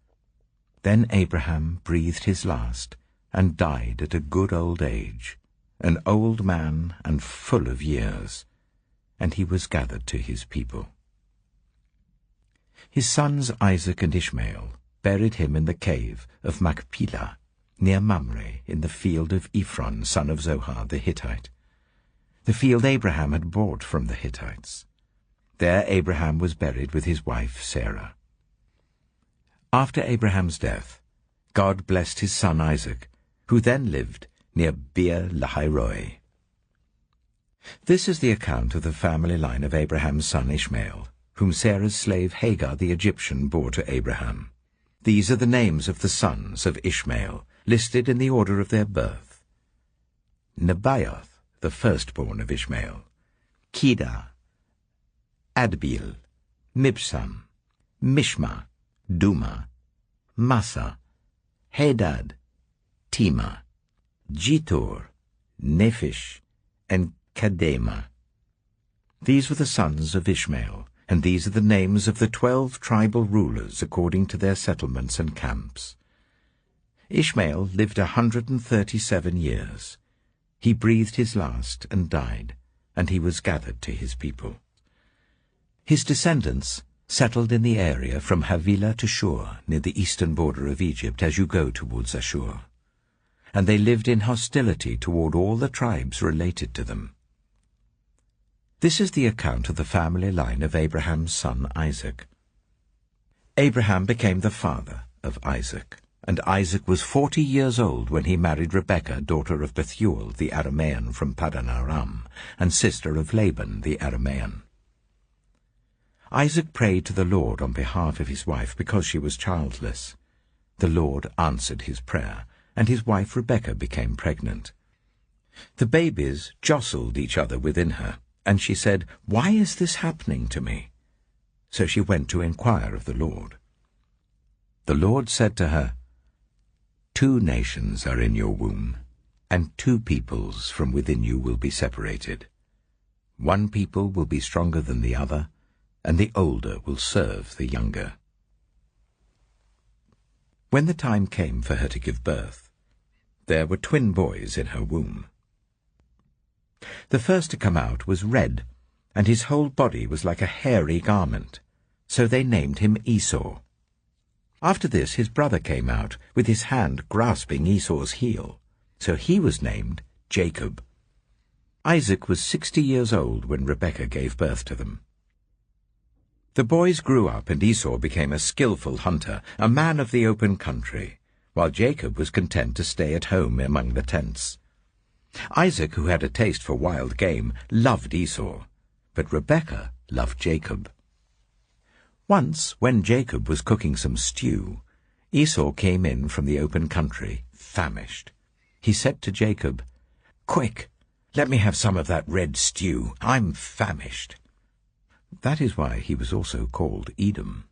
Then Abraham breathed his last and died at a good old age, an old man and full of years, and he was gathered to his people. His sons Isaac and Ishmael buried him in the cave of Machpelah, near Mamre, in the field of Ephron, son of Zohar the Hittite, the field Abraham had bought from the Hittites. There Abraham was buried with his wife Sarah. After Abraham's death, God blessed his son Isaac, who then lived near Beer Lahai-roi. This is the account of the family line of Abraham's son Ishmael, whom Sarah's slave Hagar the Egyptian bore to Abraham. These are the names of the sons of Ishmael, listed in the order of their birth: Nebaioth, the firstborn of Ishmael; Kedah, Adbeel, Mibsam, Mishma, Duma, Massa, Hadad, Tema, Jetur, Nephish, and Kedema. These were the sons of Ishmael, and these are the names of the 12 tribal rulers according to their settlements and camps. Ishmael lived 137 years. He breathed his last and died, and he was gathered to his people. His descendants settled in the area from Havilah to Shur, near the eastern border of Egypt as you go towards Ashur. And they lived in hostility toward all the tribes related to them. This is the account of the family line of Abraham's son Isaac. Abraham became the father of Isaac, and Isaac was 40 years old when he married Rebekah, daughter of Bethuel the Aramean from Paddan Aram, and sister of Laban the Aramean. Isaac prayed to the Lord on behalf of his wife because she was childless. The Lord answered his prayer, and his wife Rebekah became pregnant. The babies jostled each other within her, and she said, "Why is this happening to me?" So she went to inquire of the Lord. The Lord said to her, "2 nations are in your womb, and 2 peoples from within you will be separated. 1 people will be stronger than the other, and the older will serve the younger." When the time came for her to give birth, there were twin boys in her womb. The first to come out was red, and his whole body was like a hairy garment, so they named him Esau. After this his brother came out, with his hand grasping Esau's heel, so he was named Jacob. Isaac was 60 years old when Rebekah gave birth to them. The boys grew up, and Esau became a skillful hunter, a man of the open country, while Jacob was content to stay at home among the tents. Isaac, who had a taste for wild game, loved Esau, but Rebekah loved Jacob. Once, when Jacob was cooking some stew, Esau came in from the open country, famished. He said to Jacob, "Quick, let me have some of that red stew. I'm famished." That is why he was also called Edom.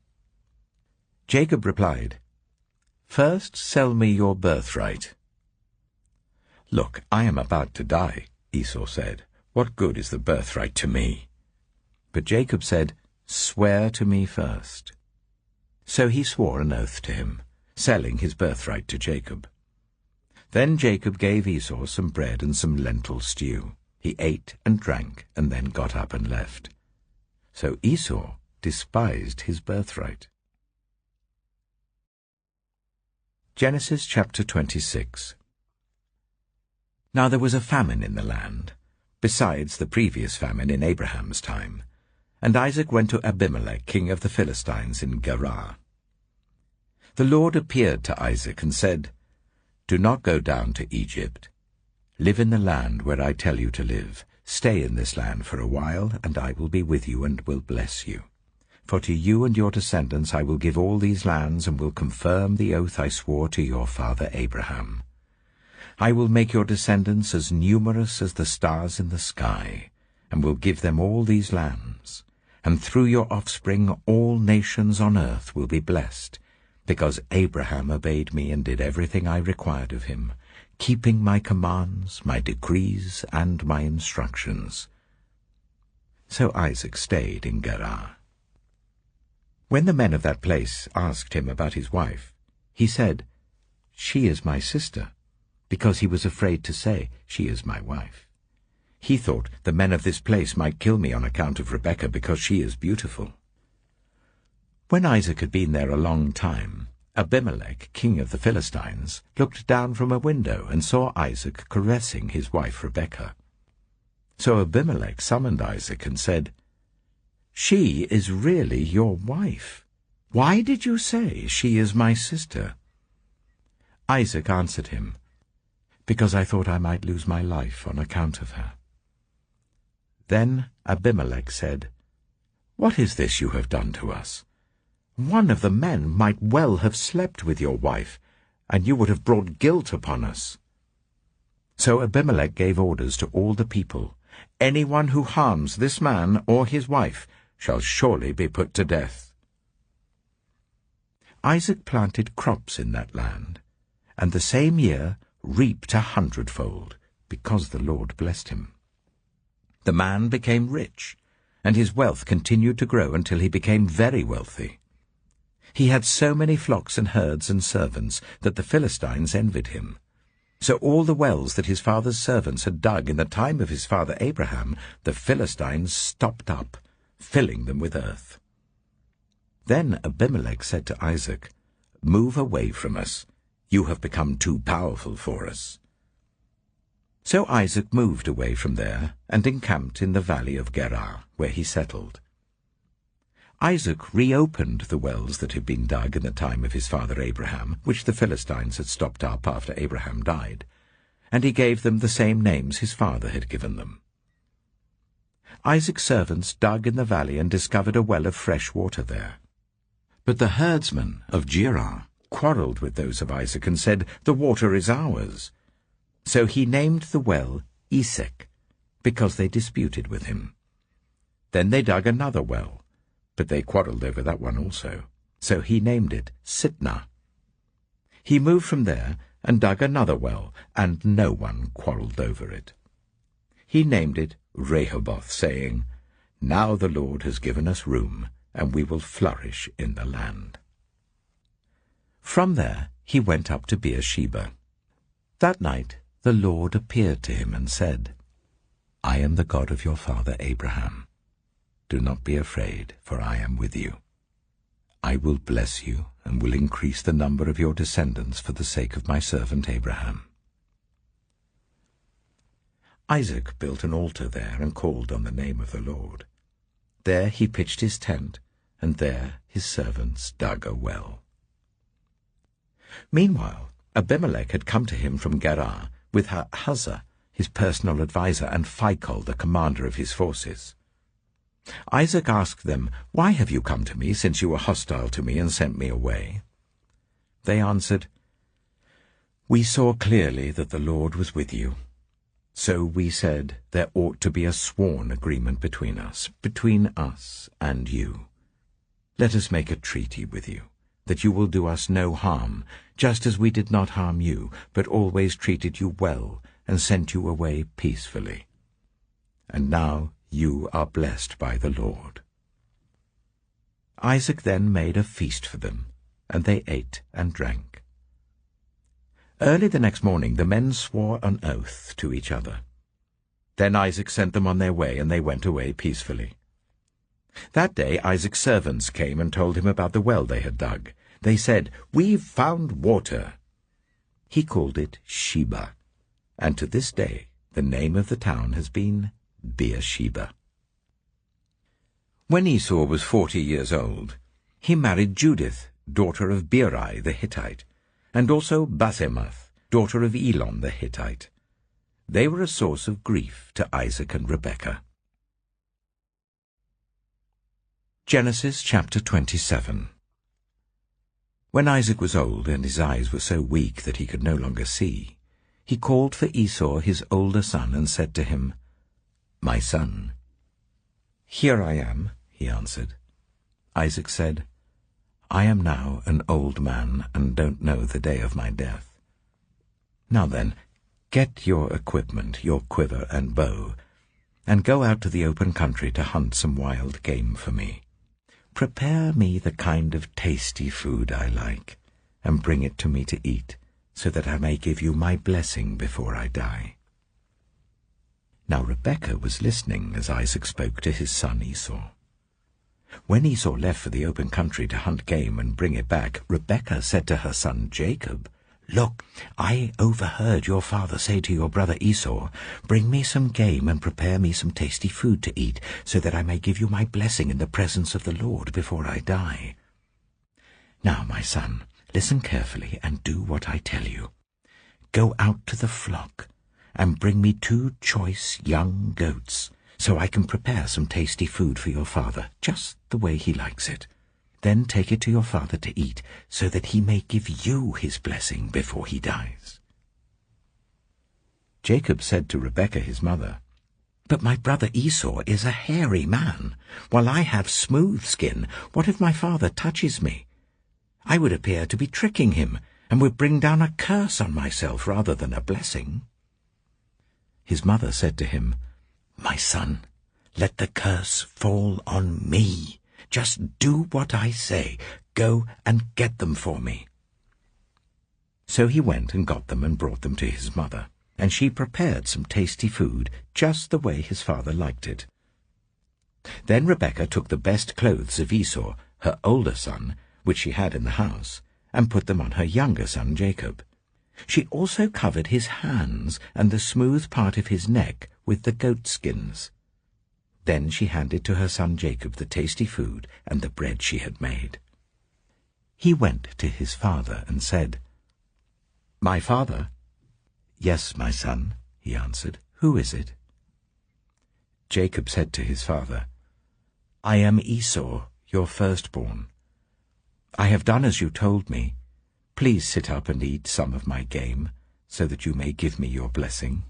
Jacob replied, "First sell me your birthright." "Look, I am about to die," Esau said. "What good is the birthright to me?" But Jacob said, "Swear to me first." So he swore an oath to him, selling his birthright to Jacob. Then Jacob gave Esau some bread and some lentil stew. He ate and drank, and then got up and left. So Esau despised his birthright. Genesis chapter 26. Now there was a famine in the land, besides the previous famine in Abraham's time, and Isaac went to Abimelech, king of the Philistines, in Gerar. The Lord appeared to Isaac and said, "Do not go down to Egypt. Live in the land where I tell you to live. Stay in this land for a while, and I will be with you and will bless you. For to you and your descendants I will give all these lands, and will confirm the oath I swore to your father Abraham. I will make your descendants as numerous as the stars in the sky, and will give them all these lands. And through your offspring all nations on earth will be blessed, because Abraham obeyed me and did everything I required of him, keeping my commands, my decrees, and my instructions." So Isaac stayed in Gerar. When the men of that place asked him about his wife, he said, "She is my sister," because he was afraid to say, "She is my wife." He thought, "The men of this place might kill me on account of Rebekah, because she is beautiful." When Isaac had been there a long time, Abimelech, king of the Philistines, looked down from a window and saw Isaac caressing his wife Rebekah. So Abimelech summoned Isaac and said, "She is really your wife. Why did you say, 'She is my sister'?" Isaac answered him, "Because I thought I might lose my life on account of her." Then Abimelech said, "What is this you have done to us? One of the men might well have slept with your wife, and you would have brought guilt upon us." So Abimelech gave orders to all the people, "Anyone who harms this man or his wife shall surely be put to death." Isaac planted crops in that land, and the same year reaped 100-fold, because the Lord blessed him. The man became rich, and his wealth continued to grow until he became very wealthy. He had so many flocks and herds and servants that the Philistines envied him. So all the wells that his father's servants had dug in the time of his father Abraham, the Philistines stopped up, filling them with earth. Then Abimelech said to Isaac, "Move away from us. You have become too powerful for us." So Isaac moved away from there and encamped in the valley of Gerar, where he settled. Isaac reopened the wells that had been dug in the time of his father Abraham, which the Philistines had stopped up after Abraham died, and he gave them the same names his father had given them. Isaac's servants dug in the valley and discovered a well of fresh water there. But the herdsmen of Gerar quarreled with those of Isaac and said, "The water is ours." So he named the well Esek, because they disputed with him. Then they dug another well, but they quarreled over that one also. So he named it Sitnah. He moved from there and dug another well, and no one quarreled over it. He named it Rehoboth, saying, "Now the Lord has given us room, and we will flourish in the land." From there he went up to Beersheba. That night the Lord appeared to him and said, "I am the God of your father Abraham. Do not be afraid, for I am with you. I will bless you and will increase the number of your descendants for the sake of my servant Abraham." Isaac built an altar there and called on the name of the Lord. There he pitched his tent, and there his servants dug a well. Meanwhile, Abimelech had come to him from Gerar with Ahuzah, his personal adviser, and Phicol, the commander of his forces. Isaac asked them, "Why have you come to me, since you were hostile to me and sent me away?" They answered, "We saw clearly that the Lord was with you. So we said there ought to be a sworn agreement between us and you. Let us make a treaty with you, that you will do us no harm, just as we did not harm you, but always treated you well and sent you away peacefully. And now you are blessed by the Lord." Isaac then made a feast for them, and they ate and drank. Early the next morning the men swore an oath to each other. Then Isaac sent them on their way, and they went away peacefully. That day Isaac's servants came and told him about the well they had dug. They said, "We've found water." He called it Sheba, and to this day the name of the town has been Beersheba. When Esau was 40 years old, he married Judith, daughter of Beeri the Hittite, and also Basemath, daughter of Elon the Hittite. They were a source of grief to Isaac and Rebekah. Genesis chapter 27. When Isaac was old and his eyes were so weak that he could no longer see, he called for Esau his older son and said to him, "My son." "Here I am," he answered. Isaac said, "I am now an old man and don't know the day of my death. Now then, get your equipment, your quiver and bow, and go out to the open country to hunt some wild game for me. Prepare me the kind of tasty food I like, and bring it to me to eat, so that I may give you my blessing before I die." Now Rebekah was listening as Isaac spoke to his son Esau. When Esau left for the open country to hunt game and bring it back, Rebekah said to her son Jacob, "Look, I overheard your father say to your brother Esau, 'Bring me some game and prepare me some tasty food to eat, so that I may give you my blessing in the presence of the Lord before I die.' Now, my son, listen carefully and do what I tell you. Go out to the flock and bring me 2 choice young goats, so I can prepare some tasty food for your father, just the way he likes it. Then take it to your father to eat, so that he may give you his blessing before he dies." Jacob said to Rebekah his mother, "But my brother Esau is a hairy man, while I have smooth skin. What if my father touches me? I would appear to be tricking him, and would bring down a curse on myself rather than a blessing." His mother said to him, "My son, let the curse fall on me. Just do what I say. Go and get them for me." So he went and got them and brought them to his mother, and she prepared some tasty food just the way his father liked it. Then Rebekah took the best clothes of Esau, her older son, which she had in the house, and put them on her younger son Jacob. She also covered his hands and the smooth part of his neck with the goat skins. Then she handed to her son Jacob the tasty food and the bread she had made. He went to his father and said, "My father?" "Yes, my son," he answered. "Who is it?" Jacob said to his father, "I am Esau, your firstborn. I have done as you told me. Please sit up and eat some of my game, so that you may give me your blessing."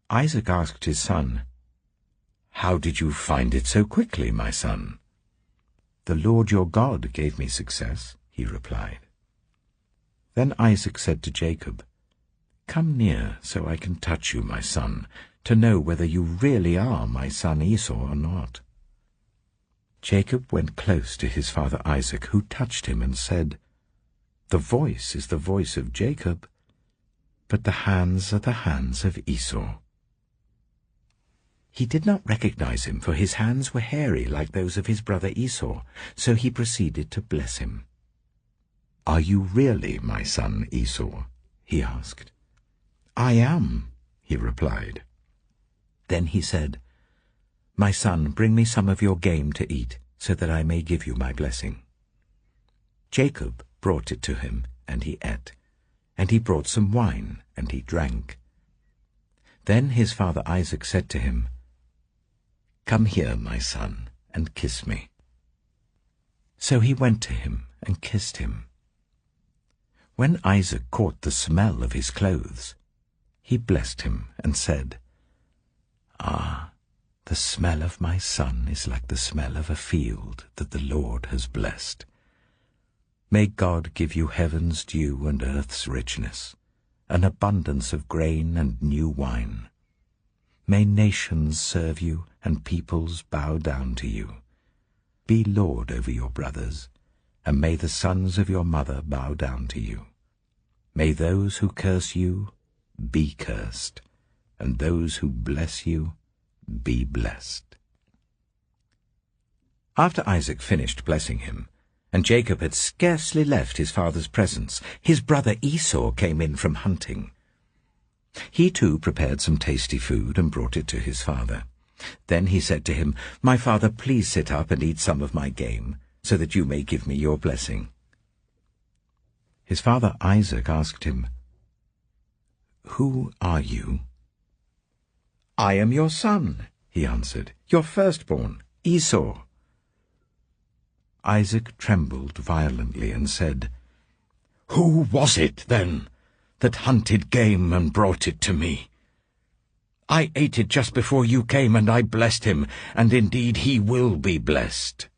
Isaac asked his son, "How did you find it so quickly, my son?" "The Lord your God gave me success," he replied. Then Isaac said to Jacob, "Come near so I can touch you, my son, to know whether you really are my son Esau or not." Jacob went close to his father Isaac, who touched him and said, "The voice is the voice of Jacob, but the hands are the hands of Esau." He did not recognize him, for his hands were hairy like those of his brother Esau, so he proceeded to bless him. "Are you really my son Esau?" he asked. "I am," he replied. Then he said, "My son, bring me some of your game to eat, so that I may give you my blessing." Jacob brought it to him, and he ate, and he brought some wine, and he drank. Then his father Isaac said to him, "Come here, my son, and kiss me." So he went to him and kissed him. When Isaac caught the smell of his clothes, he blessed him and said, "Ah, the smell of my son is like the smell of a field that the Lord has blessed. May God give you heaven's dew and earth's richness, an abundance of grain and new wine. May nations serve you and peoples bow down to you. Be lord over your brothers, and may the sons of your mother bow down to you. May those who curse you be cursed, and those who bless you be blessed." After Isaac finished blessing him, and Jacob had scarcely left his father's presence, his brother Esau came in from hunting. He too prepared some tasty food and brought it to his father. Then he said to him, "My father, please sit up and eat some of my game, so that you may give me your blessing." His father Isaac asked him, "Who are you?" "I am your son," he answered, "your firstborn, Esau." Isaac trembled violently and said, "Who was it, then, that hunted game and brought it to me?" I ate it just before you came, and I blessed him, and indeed he will be blessed."